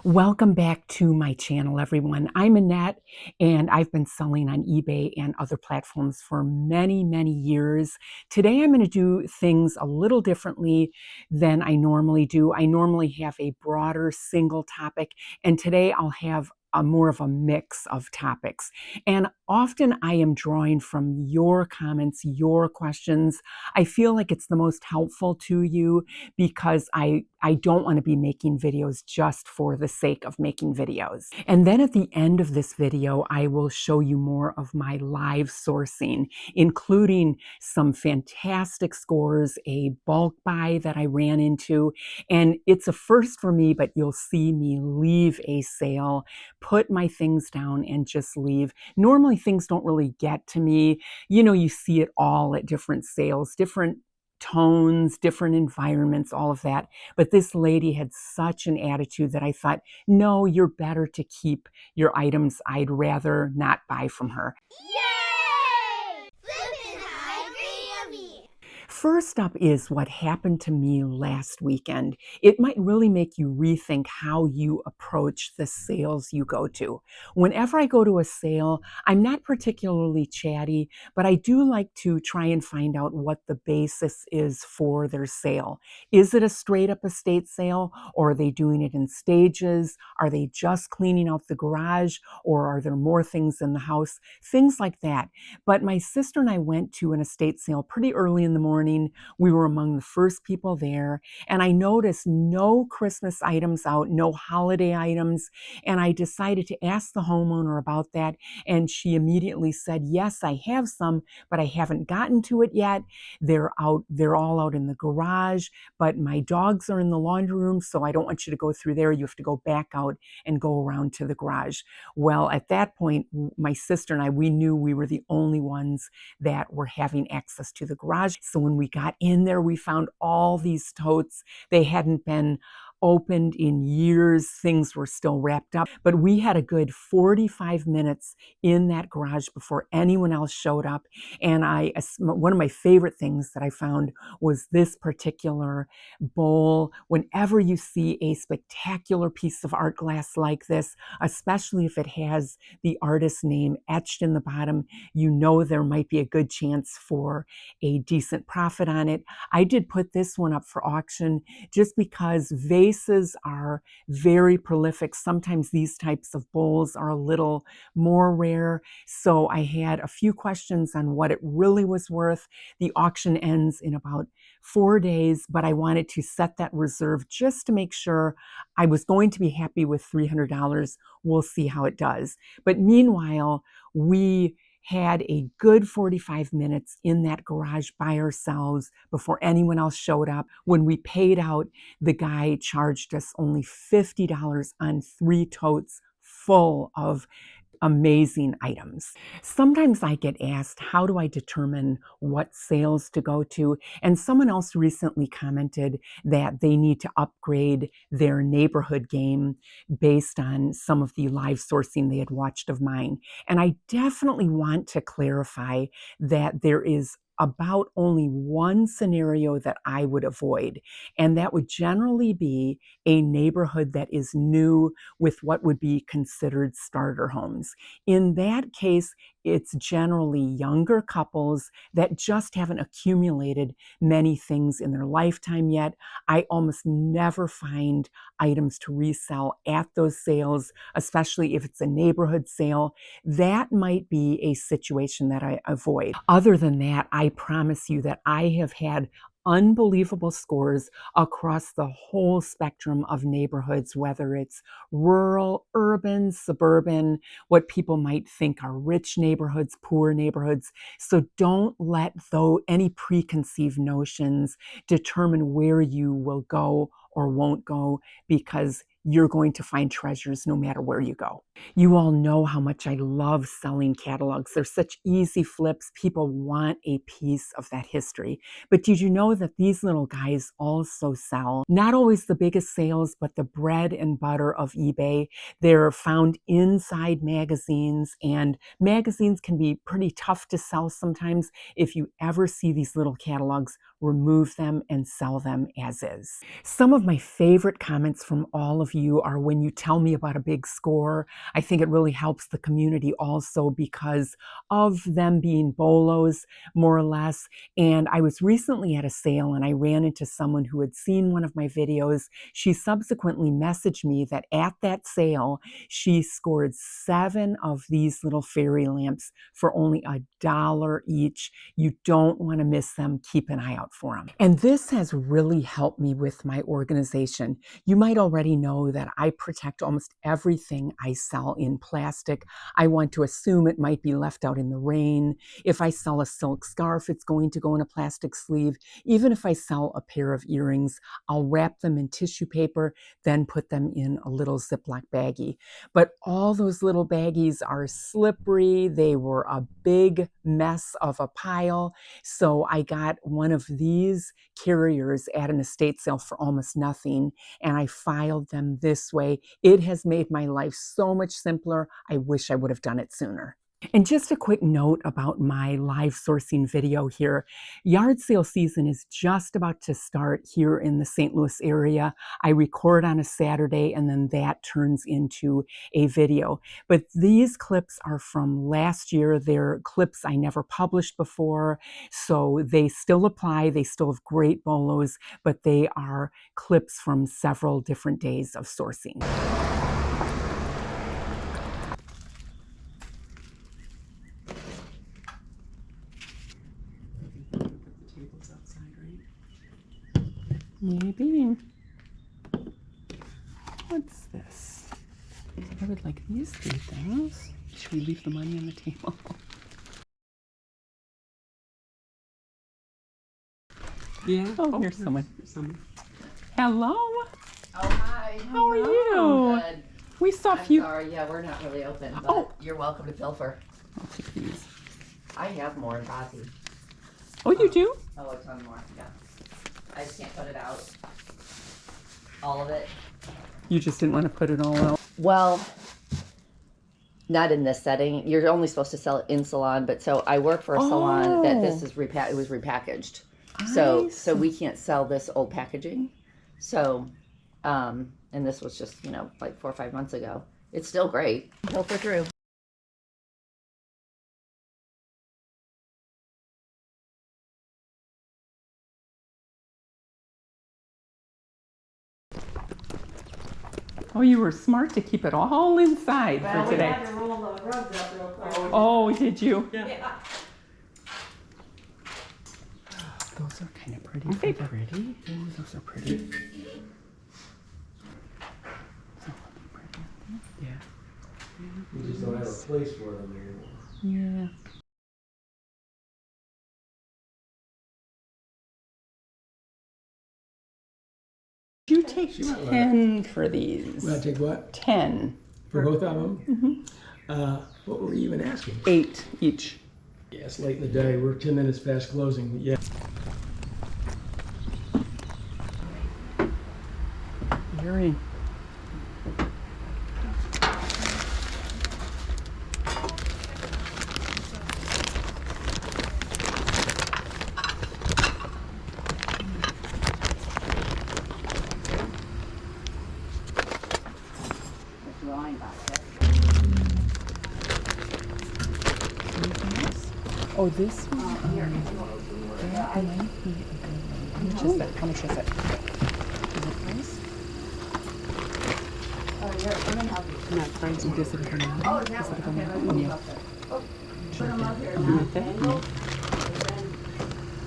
Welcome back to my channel, everyone. I'm Annette, and I've been selling on eBay and other platforms for many, many years. Today, I'm going to do things a little differently than I normally do. I normally have a broader single topic, and today I'll have a more of a mix of topics. And often I am drawing from your comments, your questions. I feel like it's the most helpful to you because I don't want to be making videos just for the sake of making videos. And then at the end of this video, I will show you more of my live sourcing, including some fantastic scores, a bulk buy that I ran into. And it's a first for me, but you'll see me leave a sale, put my things down and just leave. Normally things don't really get to me. You know, you see it all at different sales, different tones, different environments, all of that. But this lady had such an attitude that I thought, no, you're better to keep your items. I'd rather not buy from her. Yay! Flippin' high agree. First up is what happened to me last weekend. It might really make you rethink how you approach the sales you go to. Whenever I go to a sale, I'm not particularly chatty, but I do like to try and find out what the basis is for their sale. Is it a straight up estate sale, or are they doing it in stages? Are they just cleaning out the garage, or are there more things in the house? Things like that. But my sister and I went to an estate sale pretty early in the morning. We were among the first people there, and I noticed no Christmas items out, no holiday items, and I decided to ask the homeowner about that, and she immediately said, yes, I have some, but I haven't gotten to it yet. They're all out in the garage, but my dogs are in the laundry room, so I don't want you to go through there. You have to go back out and go around to the garage. Well, at that point, my sister and I, we knew we were the only ones that were having access to the garage. So when we got in there, we found all these totes. They hadn't been opened in years. Things were still wrapped up. But we had a good 45 minutes in that garage before anyone else showed up. And one of my favorite things that I found was this particular bowl. Whenever you see a spectacular piece of art glass like this, especially if it has the artist's name etched in the bottom, you know there might be a good chance for a decent profit on it. I did put this one up for auction just because vases are very prolific. Sometimes these types of bowls are a little more rare. So I had a few questions on what it really was worth. The auction ends in about 4 days, but I wanted to set that reserve just to make sure I was going to be happy with $300. We'll see how it does. But meanwhile, we had a good 45 minutes in that garage by ourselves before anyone else showed up. When we paid out, the guy charged us only $50 on 3 totes full of amazing items. Sometimes I get asked, how do I determine what sales to go to? And someone else recently commented that they need to upgrade their neighborhood game based on some of the live sourcing they had watched of mine. And I definitely want to clarify that there is about only one scenario that I would avoid, and that would generally be a neighborhood that is new with what would be considered starter homes. In that case, it's generally younger couples that just haven't accumulated many things in their lifetime yet. I almost never find items to resell at those sales, especially if it's a neighborhood sale. That might be a situation that I avoid. Other than that, I promise you that I have had unbelievable scores across the whole spectrum of neighborhoods, whether it's rural, urban, suburban, what people might think are rich neighborhoods, poor neighborhoods. So don't let any preconceived notions determine where you will go or won't go, because you're going to find treasures no matter where you go. You all know how much I love selling catalogs. They're such easy flips. People want a piece of that history. But did you know that these little guys also sell not always the biggest sales, but the bread and butter of eBay? They're found inside magazines, and magazines can be pretty tough to sell sometimes. If you ever see these little catalogs, remove them and sell them as is. Some of my favorite comments from all of of you are when you tell me about a big score. I think it really helps the community also because of them being bolos, more or less. And I was recently at a sale and I ran into someone who had seen one of my videos. She subsequently messaged me that at that sale, she scored 7 of these little fairy lamps for only $1 each. You don't want to miss them. Keep an eye out for them. And this has really helped me with my organization. You might already know that I protect almost everything I sell in plastic. I want to assume it might be left out in the rain. If I sell a silk scarf, it's going to go in a plastic sleeve. Even if I sell a pair of earrings, I'll wrap them in tissue paper, then put them in a little Ziploc baggie. But all those little baggies are slippery. They were a big mess of a pile. So I got one of these carriers at an estate sale for almost nothing, and I filed them this way. It has made my life so much simpler. I wish I would have done it sooner. And just a quick note about my live sourcing video here. Yard sale season is just about to start here in the St. Louis area. I record on a Saturday and then that turns into a video. But these clips are from last year. They're clips I never published before, so they still apply. They still have great bolos, but they are clips from several different days of sourcing. Maybe. What's this? I would like these 3 things. Should we leave the money on the table? Yeah. Oh, here's someone. Hello. Oh, hi. How are Hello. you? Good. We saw a I'm few. sorry, yeah, we're not really open, but Oh. you're welcome to pilfer. I'll take these. I have more in Bozzy. Oh, you do? Oh, a ton more, yeah. I just can't put it out. All of it. You just didn't want to put it all out. Well, not in this setting. You're only supposed to sell it in salon, but so I work for a salon that this is it was repackaged. So we can't sell this old packaging. So, and this was just, like 4 or 5 months ago. It's still great. Pilfer through. Oh, you were smart to keep it all inside for today. We had to roll the rugs up real quick. Oh, did you? Yeah. Those are kind of pretty. Aren't they pretty? Oh, those are pretty. Yeah. You just don't have a place for them anymore. Yeah. You take 10 for these. Will I take what? 10. For both of them? What were you even asking? 8 each. Yeah, it's late in the day. We're 10 minutes past closing. Yeah. Very. Oh, this one? That might be a good one. How much is that? How much is it? Is it price? Not price. Does it come out? Does it come out? Oh, yeah. You want that? Yeah.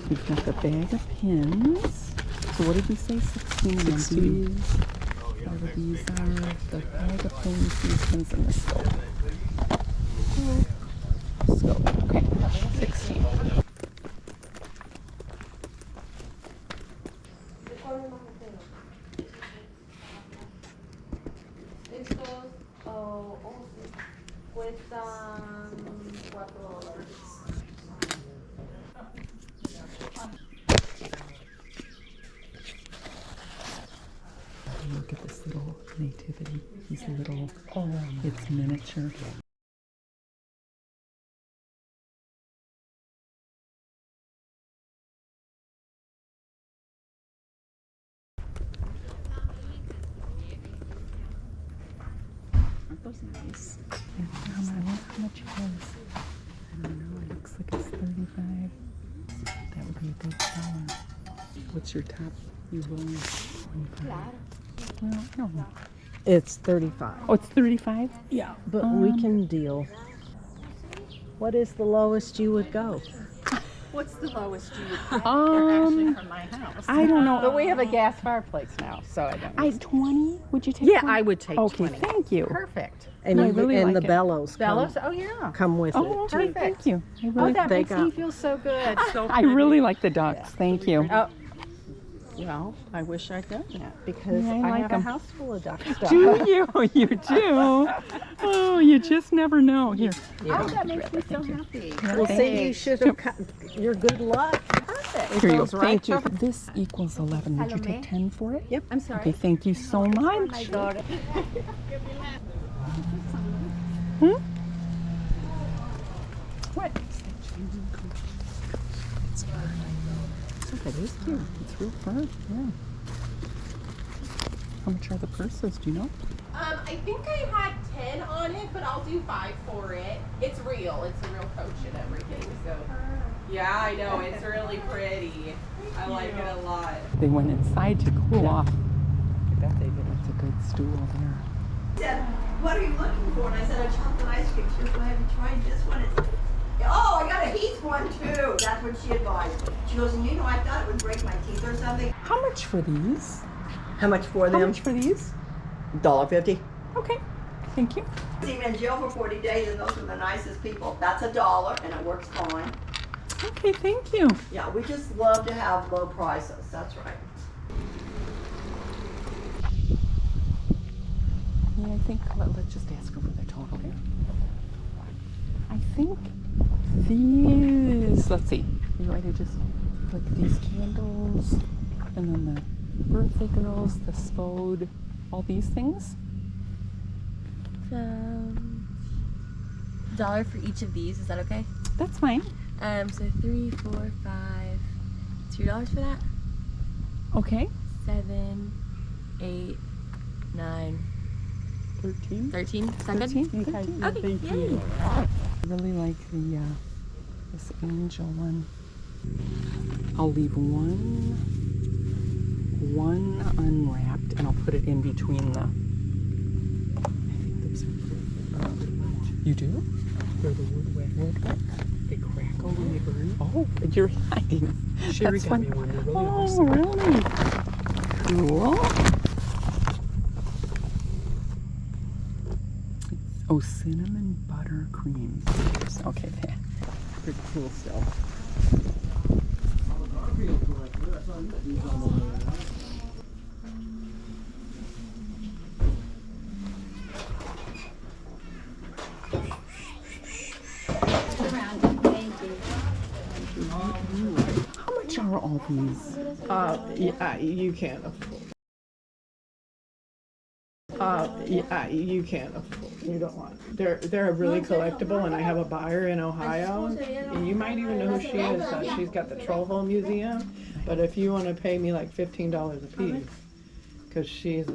We've got the bag of pins. So what did we say? 16. 16. All of these are the bag of pins, these pins, and the scope. Scope. Okay. 16. Estos 11 cuestan $4. Look at this little nativity. These little, it's miniature. Aren't those nice? I wonder how much it is. I don't know. It looks like it's 35. That would be a good seller. What's your top you willing? 25. Well, I don't know. It's 35. Oh, it's 35? Yeah, but we can deal. What is the lowest you would go? What's the lowest you would pay? Um, From my house. I don't know. But we have a gas fireplace now, so I don't. 20? Would you take Yeah, 20? I would take Okay, 20. thank you. Perfect. And, I really and like the it. bellows, Bellows? Oh, yeah. come with Oh, it. okay, Too. thank you. I Oh, really, that They makes me got- feel so good. So I really like the ducks. Thank you. Oh, well, I wish I'd done that because Yeah, I I like have 'em. a house full of duck stuff. Do you? You do? Oh, you just never know. Here. Oh, that makes me so happy. Well, see, you should have cut your good luck. Perfect. Here you go. goes right Thank you. to- This equals 11. Would you take 10 for it? Yep. I'm sorry. Okay, thank you so much. What? That is cute. It's real fur. Yeah. How much are the purses? Do you know? I think I had 10 on it, but I'll do 5 for it. It's real. It's a real coach and everything. So, yeah, I know. It's really pretty. I like it a lot. They went inside to cool off. I bet they did. It's a good stool there. Said, what are you looking for? And I said, a chocolate ice cream. She goes, well, have you tried this one? It's, oh, I got a Heath one too. That's what she advised. She goes, and you know, I thought it would break my teeth or something. How much for these? How much for How them? much for these? $1.50. Okay. Thank you. He's even in jail for 40 days, and those are the nicest people. That's $1, and it works fine. Okay, thank you. Yeah, we just love to have low prices. That's right. Yeah, I think let's just ask her for the total here. I think these, let's see, you ready to just like these candles and then the birthday girls, the spode, all these things? $1 for each of these, is that okay? That's fine. So 3, 4, 5, $2 for that? Okay. 7, 8, 9, 13. 13. Is that good? 13? Okay. Okay, yay. I really like the this angel one. I'll leave one unwrapped and I'll put it in between the. I think those are. You do? They're the wood. They crackle when they burn. Oh, you're hiding. Sherry That's got me fun. one. They're really Oh, awesome. really? Cool. Oh, cinnamon butter cream. Okay, there. Pretty cool still. How much are all these? You can't afford. You can't afford. You don't want. They're really collectible, and I have a buyer in Ohio, and you might even know who she is. She's got the Troll Hole Museum, but if you want to pay me like $15 a piece, because she's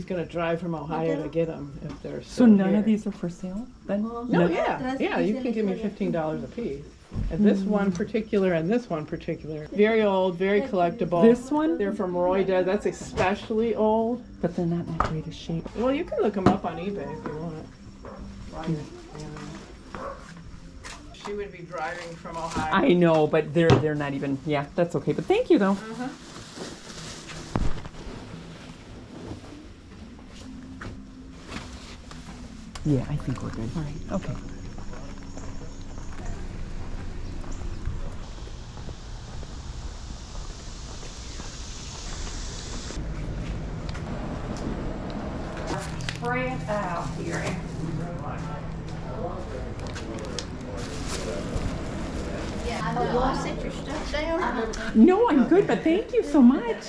gonna drive from Ohio to get them if they're So still none here. of these are for sale then? No, yeah, you can give me $15 a piece. And this one particular and this one particular, very old, very collectible. This one? They're from Royda. That's especially old. But they're not in that great a shape. Well, you can look them up on eBay if you want. She would be driving from Ohio. I know, but they're not even. Yeah, that's okay. But thank you though. Yeah, I think we're good. All right. Okay. Spray it out here. You want to sit your stuff down? No, I'm good, but thank you so much.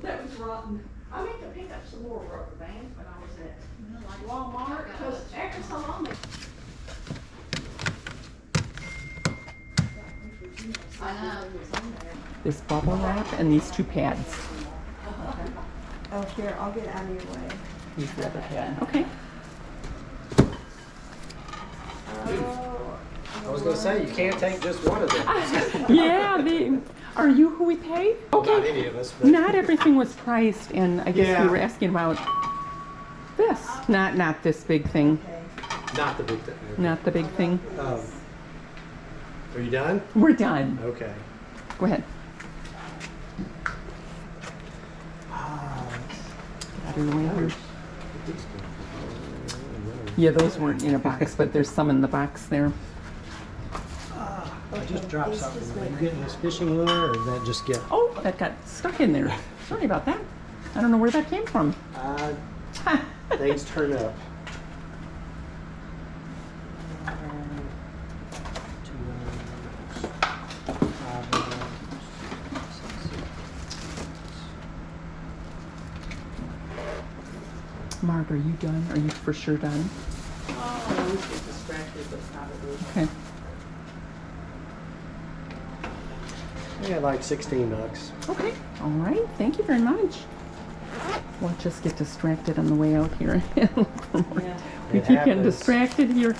That was rotten. I meant to pick up some more rubber bands when I was at Walmart, because after so long, This bubble wrap and these two pads. Oh, here, I'll get out of your way. Use the other hand. Okay. Oh. I was gonna say, you can't take just one of them. Yeah, are you who we pay? Okay. Not any of us, but. Not everything was priced, and I guess Yeah. we were asking about this, not this big thing, Not the big thing. not the big thing. Are you done? We're done. Okay. Go ahead. Out of the way here. Yeah, those weren't in a box, but there's some in the box there. I just dropped something. Are you getting this fishing lure, or did that just get? Oh, that got stuck in there. Sorry about that. I don't know where that came from. Things turn up. Mark, are you done? Are you for sure done? Oh, I always get distracted, but it's not a good. Okay. Yeah, like $16. Okay. All right. Thank you very much. We'll just get distracted on the way out here. Yeah. We It keep getting happens. distracted here.